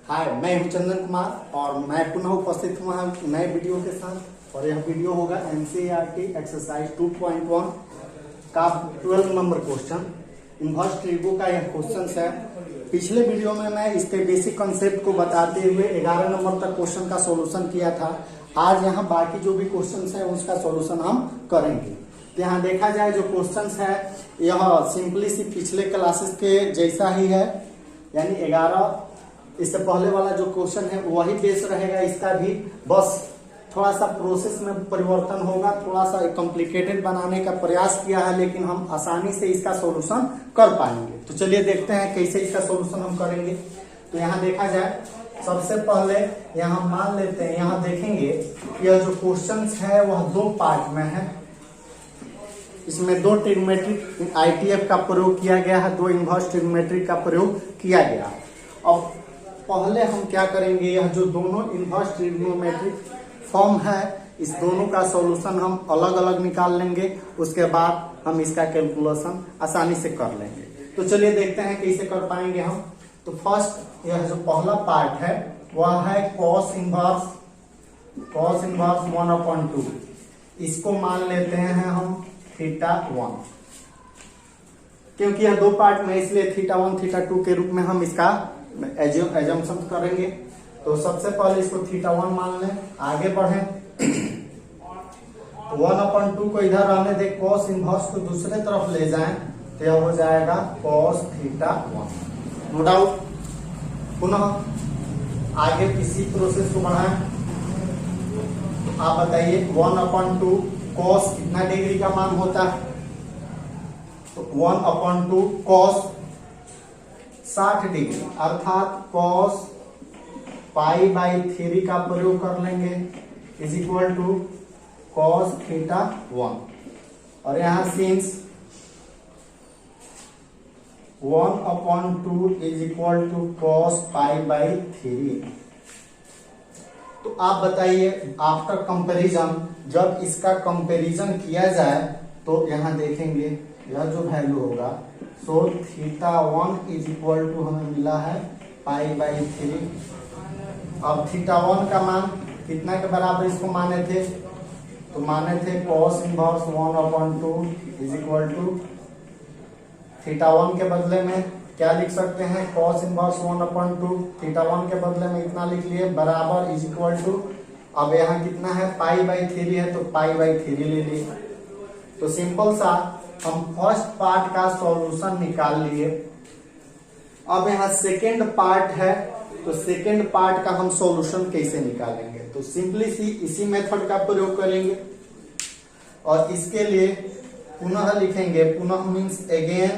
हाय, मैं हूं चंदन कुमार और मैं पुनः उपस्थित हुआ हूं नए वीडियो के साथ। और यह वीडियो होगा एनसीईआरटी एक्सरसाइज 2.1 का 12 नंबर क्वेश्चन। इनवर्स ट्रिगो का यह क्वेश्चन है। पिछले वीडियो में मैं इसके बेसिक कंसेप्ट को बताते हुए 11 नंबर तक क्वेश्चन का सॉल्यूशन किया था। आज यहाँ बाकी जो भी क्वेश्चन है उसका सॉल्यूशन हम करेंगे। तो यहाँ देखा जाए जो क्वेश्चन है यह सिंपली सी पिछले क्लासेस के जैसा ही है, यानी 11 इससे पहले वाला जो क्वेश्चन है वही बेस रहेगा। इसका भी बस थोड़ा सा प्रोसेस में परिवर्तन होगा, थोड़ा सा कॉम्प्लिकेटेड बनाने का प्रयास किया है, लेकिन हम आसानी से इसका सॉल्यूशन कर पाएंगे। तो चलिए देखते हैं कैसे इसका सॉल्यूशन हम करेंगे। तो यहाँ देखा जाए, सबसे पहले यहाँ मान लेते हैं, यहाँ देखेंगे यह जो क्वेश्चन है वह दो पार्ट में है। इसमें दो ट्रिग्नोमेट्रिक आईटीएफ का प्रयोग किया गया है, दो इनवर्स ट्रिग्नोमेट्रिक का प्रयोग किया गया है। अब पहले हम क्या करेंगे, यह जो दोनों इनवर्स ट्रिग्नोमेट्रिक फॉर्म है इस दोनों का सॉल्यूशन हम अलग अलग निकाल लेंगे। उसके बाद हम इसका कैलकुलेशन आसानी से कर लेंगे। तो चलिए देखते हैं कैसे कर पाएंगे हम। तो फर्स्ट यह जो पहला पार्ट है वह है cos इनवर्स 1/2। इसको मान लेते हैं हम θ1, क्योंकि यह दो पार्ट में इसलिए θ1 θ2 के रूप में हम इसका एजम्पशन करेंगे। तो सबसे पहले इसको θ1 मान लें, आगे बढ़े। 1/2 को इधर रहने दे, cos इनवर्स को दूसरे तरफ ले जाएं तो यह हो जाएगा cos θ1। No doubt. पुनः आगे इसी प्रोसेस को बढ़ाएं। आप बताइए 1/2 cos कितना डिग्री का मान होता है? तो 1/2 cos 60 डिग्री, अर्थात cos π/3 का प्रयोग कर लेंगे इज इक्वल टू cos θ1। और यहां since 1/2 is equal to cos π/3। तो आप बताइए आफ्टर कंपैरिजन, जब इसका कंपैरिजन किया जाए तो यहां देखेंगे यह जो वैल्यू होगा, सो θ1 इज इक्वल टू हमें मिला है π/3। अब θ1 का मान कितना के बराबर इसको माने थे? तो माने थे cos inverse 1/2 is equal to θ1 के बदले में क्या लिख सकते हैं? cos इनवर्स 1/2 θ1 के बदले में इतना लिख लिए, बराबर इज इक्वल टू, अब यहाँ कितना है π/3 है तो π/3 ले लिए। तो सिंपल सा हम फर्स्ट पार्ट का सॉल्यूशन निकाल लिए। अब यहाँ सेकेंड पार्ट है, तो सेकेंड पार्ट का हम सॉल्यूशन कैसे निकालेंगे? तो सिंपली सी इसी मेथड का प्रयोग करेंगे और इसके लिए पुनः लिखेंगे। पुनः मीन्स अगेन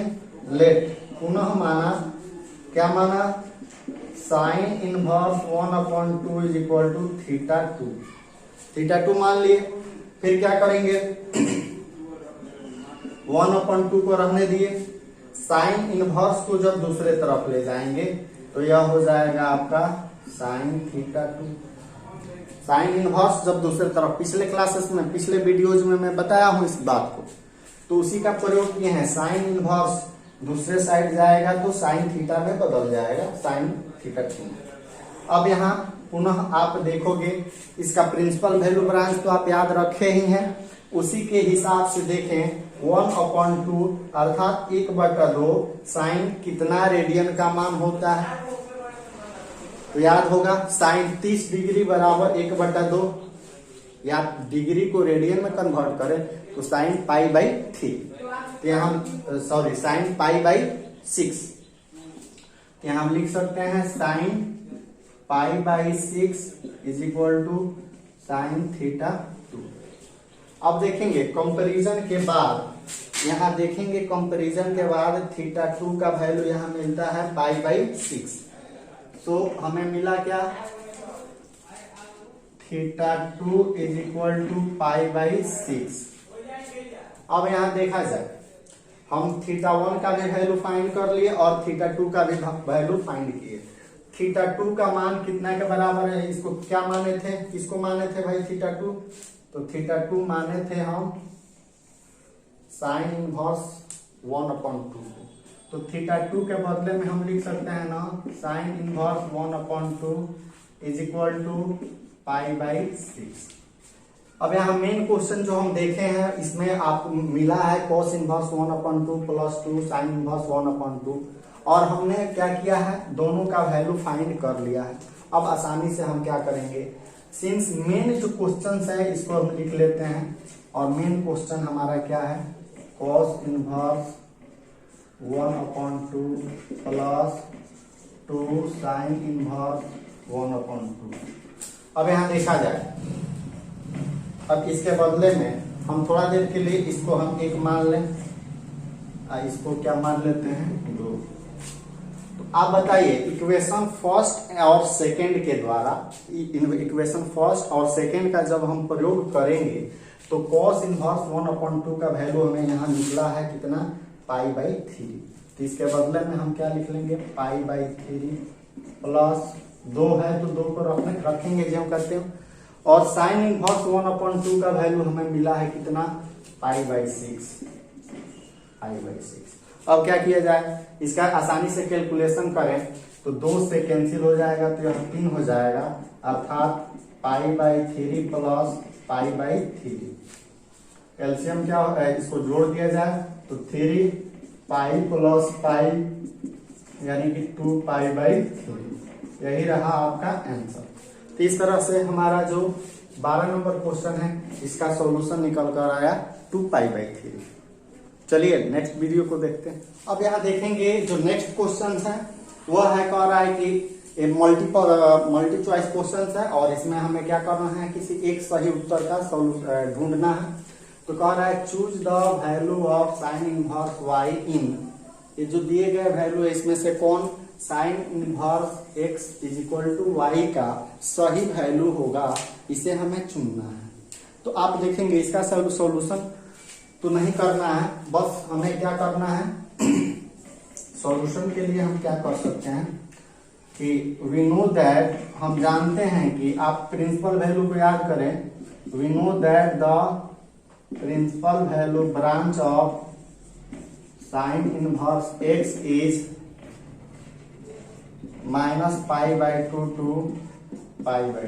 लेट, पुनः माना, क्या माना? Sine inverse 1/2 is equal to θ2 मान लिए। फिर क्या करेंगे? 1/2 को रहने दिए, साइन इनवर्स को जब दूसरे तरफ ले जाएंगे तो यह हो जाएगा आपका साइन θ2। साइन इनवर्स जब दूसरे तरफ, पिछले क्लासेस में, पिछले वीडियोज में मैं बताया हूं इस बात को, तो उसी का प्रयोग किए हैं। साइन इनवर्स दूसरे साइड जाएगा तो साइन थीटा में बदल जाएगा, साइन θ2। अब यहाँ पुनः आप देखोगे इसका प्रिंसिपल वैल्यू ब्रांच तो आप याद रखे ही हैं, उसी के हिसाब से देखें 1/2 अर्थात 1/2 साइन कितना रेडियन का मान होता है? तो याद होगा साइन 30 डिग्री बराबर 1/2, या डिग्री को रेडियन में कन्वर्ट करें तो साइन π/3, यहाँ सॉरी साइन π/6, यहाँ हम लिख सकते हैं sine π/6 is equal to sine θ2। अब देखेंगे कंपैरिजन के बाद, यहाँ देखेंगे कंपैरिजन के बाद θ2 का वैल्यू यहाँ मिलता है π/6। तो हमें मिला क्या? θ2 इज इक्वल टू π/6। अब यहाँ देखा जाए, हम θ1 का भी वैल्यू फाइंड कर लिए और θ2 का भी वैल्यू फाइंड किए। θ2 का मान कितना के बराबर है? इसको क्या माने थे? किसको माने थे भाई θ2? तो θ2 माने थे हम साइन इनवर्स 1/2 को। तो थीटा 2 के बदले में हम लिख सकते हैं ना sine inverse 1/2 is equal to π/6। अब यहाँ मेन क्वेश्चन जो हम देखे हैं इसमें आप मिला है cos inverse 1/2 plus 2 sign inverse 1/2 और हमने क्या किया है दोनों का वैल्यू फाइंड कर लिया है। अब आसानी से हम क्या करेंगे, सिंस मेन जो क्वेश्चन है इसको हम लिख लेते हैं और मेन क्वेश्चन हमारा क्या है cos inverse 1/2 plus 2 sign inverse 1/2। अब यहाँ देखा जाए, अब इसके बदले में हम थोड़ा देर के लिए इसको हम 1 मान लें, इसको क्या मान लेते हैं 2। तो आप बताइए इक्वेशन फर्स्ट और सेकंड के द्वारा, इक्वेशन फर्स्ट और सेकंड का जब हम प्रयोग करेंगे तो cos इनवर्स 1/2 का वैल्यू हमें यहाँ निकला है कितना π/3। तो इसके बदले में हम क्या लिख लेंगे π/3 प्लस 2 है तो 2 को रखेंगे जो हम करते हैं, और साइन इनवर्स 1/2 का वैल्यू हमें मिला है कितना π/6। अब क्या किया जाए, इसका आसानी से कैलकुलेशन करें तो 2 से कैंसिल हो जाएगा तो यह 3 हो जाएगा, अर्थात π/3 प्लस π/3। कैल्शियम क्या होता है, इसको जोड़ दिया जाए तो 3 पाई प्लस पाई यानी कि 2π/3, यही रहा आपका आंसर। तो इस तरह से हमारा जो 12 नंबर क्वेश्चन है इसका सॉल्यूशन निकल कर आया 2π/3। चलिए नेक्स्ट वीडियो को देखते हैं। अब यहाँ देखेंगे जो नेक्स्ट क्वेश्चन है वह है कह रहा है कि मल्टी चॉइस क्वेश्चन है और इसमें हमें क्या करना है, किसी एक सही उत्तर का ढूंढना है। तो कह रहा है choose the value of sine inverse y इन, ये जो दिए गए वैल्यू है इसमें से कौन sine inverse x is equal to Y का सही वैल्यू होगा, इसे हमें चुनना है। तो आप देखेंगे इसका सॉल्यूशन तो नहीं करना है, बस हमें क्या करना है, सॉल्यूशन के लिए हम क्या कर सकते हैं कि वी नो दैट, हम जानते हैं कि आप प्रिंसिपल वैल्यू को याद करें, we know that the principal value branch of sine inverse x is -π/2 to π/2।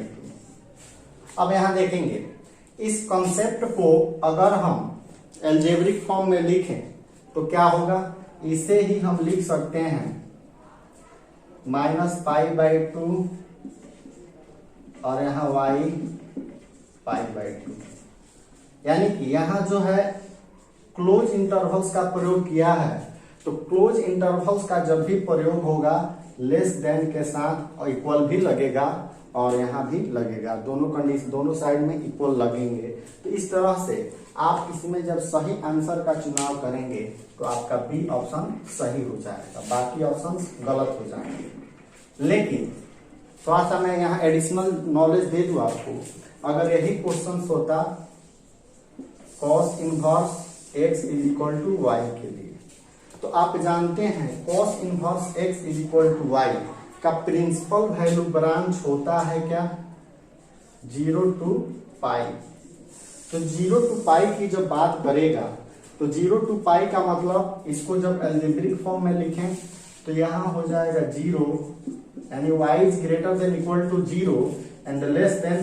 अब यहां देखेंगे इस कॉन्सेप्ट को अगर हम एल्जेब्रिक फॉर्म में लिखें तो क्या होगा, इसे ही हम लिख सकते हैं -π/2 और यहाँ y π/2, यानी कि यहाँ जो है क्लोज इंटरवल्स का प्रयोग किया है। तो क्लोज इंटरवल्स का जब भी प्रयोग होगा लेस देन के साथ और इक्वल भी लगेगा और यहाँ भी लगेगा, दोनों कंडीशन दोनों साइड में इक्वल लगेंगे। तो इस तरह से आप इसमें जब सही आंसर का चुनाव करेंगे तो आपका बी ऑप्शन सही हो जाएगा, बाकी ऑप्शन गलत हो जाएंगे। लेकिन थोड़ा सा मैं यहाँ एडिशनल नॉलेज दे दूं आपको, अगर यही क्वेश्चन होता cos inverse x is equal to y के लिए, तो आप जानते हैं cos inverse x is equal to y का प्रिंसिपल वैल्यू ब्रांच होता है क्या 0 to π। तो 0 to π की जब बात करेगा तो 0 to π का मतलब इसको जब एल्जेब्रिक फॉर्म में लिखें तो यहाँ हो जाएगा 0 यानी y is greater than equal to 0 and less than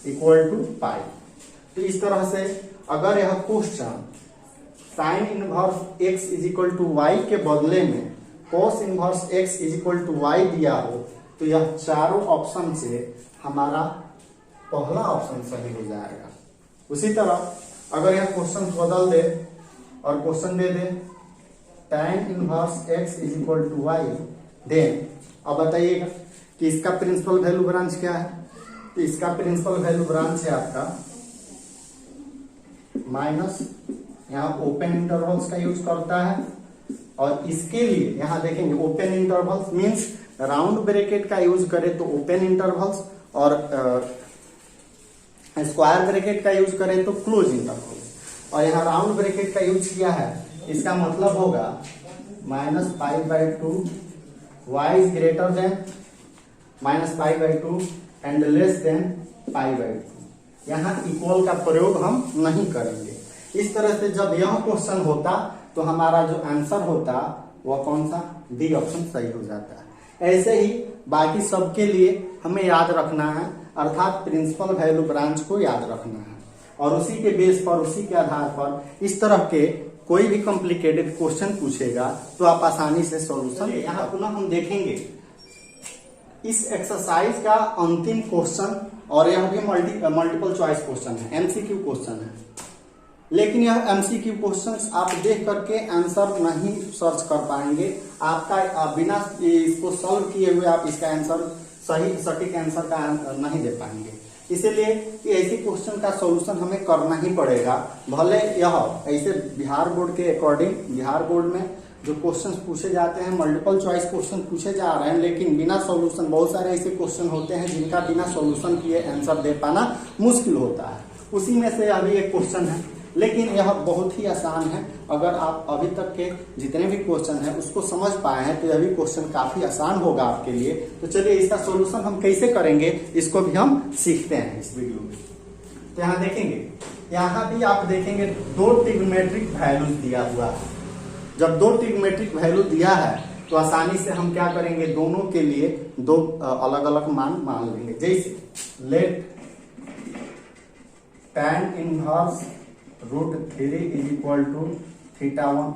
equal to π। तो इस तरह से अगर यह question sine inverse x is equal to y के बदले में cos inverse x is equal to y दिया हो तो यह चारों ऑप्शन से हमारा पहला ऑप्शन सही हो जाएगा। उसी तरह अगर यह क्वेश्चन बदल दे और क्वेश्चन दे दे tan inverse x is equal to y, then अब बताइएगा कि इसका प्रिंसिपल वैल्यू ब्रांच क्या है। तो इसका प्रिंसिपल वैल्यू ब्रांच है आपका माइनस, यहाँ ओपन इंटरवल्स का यूज करता है और इसके लिए यहाँ देखेंगे open intervals means round bracket का यूज करें तो ओपन इंटरवल्स और स्क्वायर ब्रैकेट का यूज करें तो क्लोज इंटरवल्स, और यहाँ राउंड ब्रैकेट का यूज किया है, इसका मतलब होगा -π/2 y is greater than -π/2 and less than π/2। यहाँ इक्वल का प्रयोग हम नहीं करेंगे। इस तरह से जब यह क्वेश्चन होता तो हमारा जो आंसर होता वह कौन सा, डी ऑप्शन सही हो जाता है। ऐसे ही बाकी सबके लिए हमें याद रखना है, अर्थात प्रिंसिपल वैल्यू ब्रांच को याद रखना है और उसी के बेस पर, उसी के आधार पर इस तरह के कोई भी कॉम्प्लिकेटेड क्वेश्चन पूछेगा तो आप आसानी से सॉल्यूशन। यहाँ पुनः हम देखेंगे इस एक्सरसाइज का अंतिम क्वेश्चन, और यह भी मल्टीपल चॉइस क्वेश्चन है, एमसीक्यू क्वेश्चन है, लेकिन यह एमसीक्यू क्वेश्चंस आप देख करके आंसर नहीं सर्च कर पाएंगे। आपका बिना इसको सॉल्व किए हुए आप इसका आंसर, सही सटीक आंसर का नहीं दे पाएंगे। इसीलिए ऐसे क्वेश्चन का सॉल्यूशन हमें करना ही पड़ेगा। भले यह ऐसे बिहार बोर्ड के अकॉर्डिंग, बिहार बोर्ड में जो क्वेश्चंस पूछे जाते हैं मल्टीपल चॉइस क्वेश्चन पूछे जा रहे हैं, लेकिन बिना सॉल्यूशन, बहुत सारे ऐसे क्वेश्चन होते हैं जिनका बिना सॉल्यूशन किए आंसर दे पाना मुश्किल होता है। उसी में से अभी एक क्वेश्चन है, लेकिन यह बहुत ही आसान है। अगर आप अभी तक के जितने भी क्वेश्चन हैं उसको समझ पाए हैं तो यह भी क्वेश्चन काफी आसान होगा आपके लिए। तो चलिए इसका सॉल्यूशन हम कैसे करेंगे इसको भी हम सीखते हैं इस वीडियो में। तो यहाँ देखेंगे, यहाँ भी आप देखेंगे दो ट्रिग्नोमेट्रिक वैल्यूज दिया हुआ है। जब दो ट्रिग्नोमेट्रिक वैल्यू दिया है तो आसानी से हम क्या करेंगे, दोनों के लिए दो अलग अलग मान लेंगे। जैसे let tan inverse √3 is equal to θ1।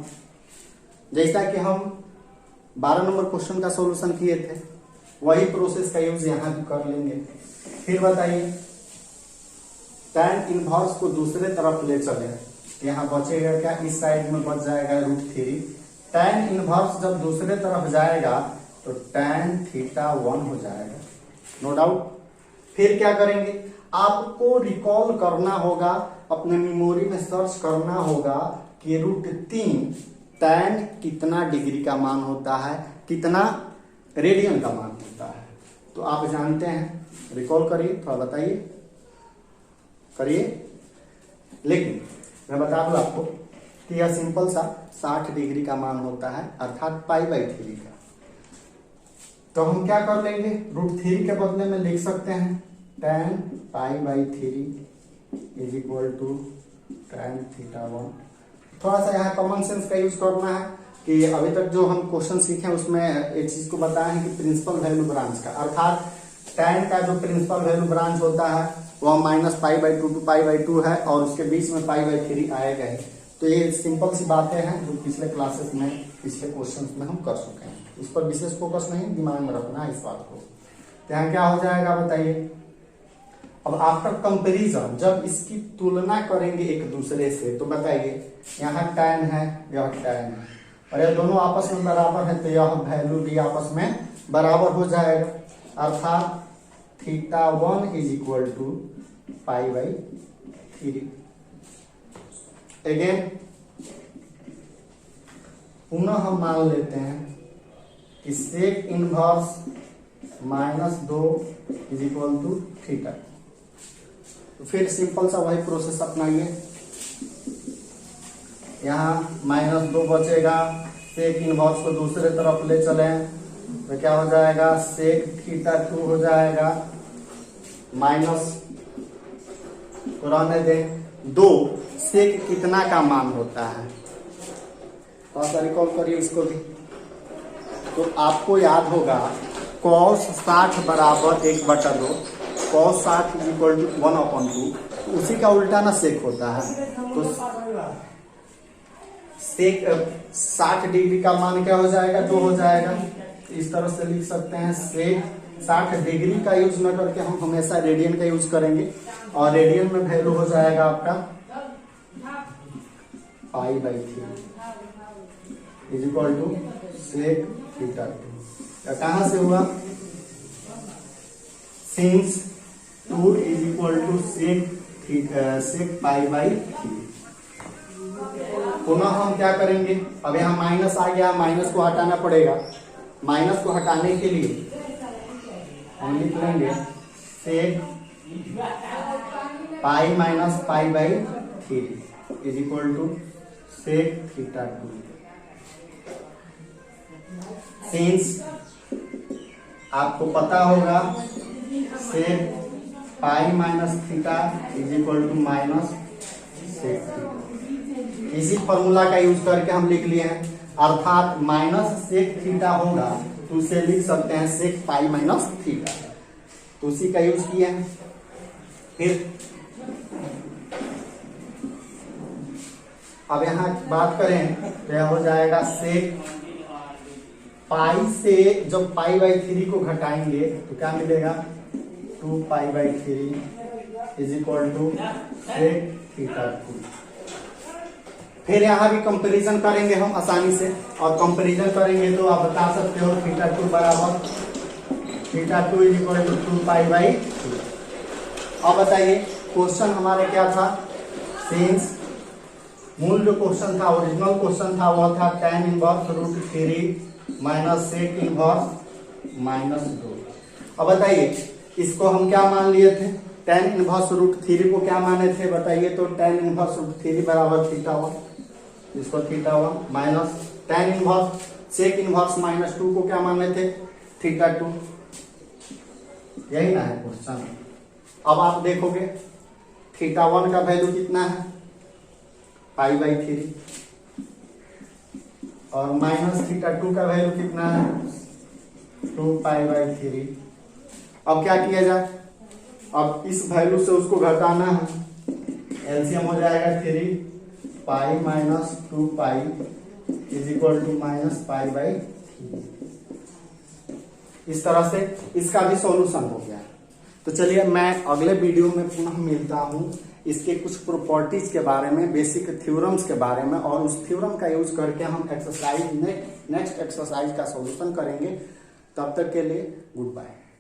जैसा कि हम 12 नंबर क्वेश्चन का सॉल्यूशन किए थे, वही प्रोसेस का यूज यहाँ भी कर लेंगे। फिर बताइए tan इनवर्स को दूसरे तरफ ले चले, यहाँ बचेगा क्या, इस साइड में बच जाएगा √3। tan इनवर्स जब दूसरे तरफ जाएगा तो tan θ1 हो जाएगा, नो डाउट। फिर क्या करेंगे, आपको रिकॉल करना होगा, अपने मेमोरी में सर्च करना होगा कि √3 tan कितना डिग्री का मान होता है, कितना रेडियन का मान होता है। तो आप जानते हैं, रिकॉल करिए, थोड़ा बताइए, करिए। लेकिन मैं बता दूं आपको कि यह सिंपल सा 60 डिग्री का मान होता है, अर्थात π/3 का। तो हम क्या कर लेंगे, √3 के बदले में लिख सकते हैं tan π/3 is equal to tan θ1। थोड़ा सा यहाँ कॉमन सेंस का यूज करना है कि अभी तक जो हम क्वेश्चन सीखे उसमें एक चीज को बताया है कि प्रिंसिपल वैल्यू ब्रांच का, अर्थात tan का जो प्रिंसिपल वैल्यू ब्रांच होता है वह -π/2 टू π/2 है और उसके बीच में π/3 आएगा ही। तो ये सिंपल सी बातें हैं जो पिछले क्लासेस में, पिछले क्वेश्चन में हम कर चुके हैं। इस पर विशेष फोकस नहीं, दिमाग में रखना है इस बात को। यहाँ क्या हो जाएगा बताइए। अब आफ्टर कंपैरिजन जब इसकी तुलना करेंगे एक दूसरे से तो बताइए, यहाँ tan है, यह tan है, और यह दोनों आपस में बराबर है तो यह वैल्यू भी आपस में बराबर हो जाएगा, अर्थात θ1 इज इक्वल टू π/3। अगेन पुनः हम मान लेते हैं कि sec inverse -2 is equal to θ। तो फिर सिंपल सा वही प्रोसेस अपनाइए, यहाँ -2 बचेगा, सेक इनवर्स को दूसरे तरफ ले चले तो क्या हो जाएगा, सेक θ2 हो जाएगा, माइनस तो रहने दें 2, सेक कितना का मान होता है, थोड़ा सा रिकॉल करिए इसको भी। तो आपको याद होगा cos 60 बराबर 1/2, cos 60 इज इक्वल टू 1/2, उसी का उल्टा ना सेक होता है। तो सेक 60 डिग्री का मान क्या हो जाएगा, 2 हो जाएगा। इस तरह से लिख सकते हैं, सेक 60 डिग्री का यूज न करके हम हमेशा रेडियन का यूज करेंगे और रेडियन में वैल्यू हो जाएगा आपका π/3 इज इक्वल टू सेक θ2। कहां से हुआ, सिंस 2 इज इक्वल टू सेक π/3। पुनः हम क्या करेंगे, अब यहाँ माइनस आ गया, माइनस को हटाना पड़ेगा। माइनस को हटाने के लिए हम लिख लेंगे sec π - π/3 is equal to sec θ2। Since आपको पता होगा sec π - θ is equal to minus sec θ। इसी फॉर्मूला का यूज करके हम लिख लिए हैं। अर्थात माइनस सेक थीटा होगा तो उसे लिख सकते हैं सेक पाई माइनस थीटा, तो उसी का यूज किया है। फिर अब यहाँ बात करें तो यह हो जाएगा सेक पाई से जब पाई बाई 3 को घटाएंगे तो क्या मिलेगा 2 pi by 3 is equal to sec theta 2। फिर यहाँ भी कंपैरिजन करेंगे हम आसानी से, और कंपैरिजन करेंगे तो आप बता सकते हो थीटा 2 बराबर theta 2 is equal to 2 pi by 3। अब बताइए क्वेश्चन हमारे क्या था, सिंस मूल जो क्वेश्चन था ओरिजिनल क्वेश्चन था वह था tan inverse root 3 minus sec inverse minus 2। अब बताइए इसको हम क्या मान लिए थे, tan इनवर्स रूट 3 को क्या माने थे बताइए, तो tan इनवर्स रूट 3 बराबर थीटा 1, इसको theta 1 minus tan inverse sec inverse minus 2 को क्या माने थे थीटा 2। यही ना है क्वेश्चन। अब आप देखोगे थीटा 1 का वैल्यू कितना है पाई बाई 3 और माइनस थीटा 2 का वैल्यू कितना है 2 पाई बाई 3। अब क्या किया जाए, अब इस वैल्यू से उसको घटाना है, एलसीएम हो जाएगा 3 pi minus 2 pi is equal to minus pi by 3। इस तरह से इसका भी सॉल्यूशन हो गया। तो चलिए मैं अगले वीडियो में पुनः मिलता हूँ इसके कुछ प्रॉपर्टीज के बारे में, बेसिक थ्योरम्स के बारे में, और उस थ्योरम का यूज करके हम एक्सरसाइज नेक्स्ट एक्सरसाइज का सॉल्यूशन करेंगे। तब तक के लिए गुड बाय।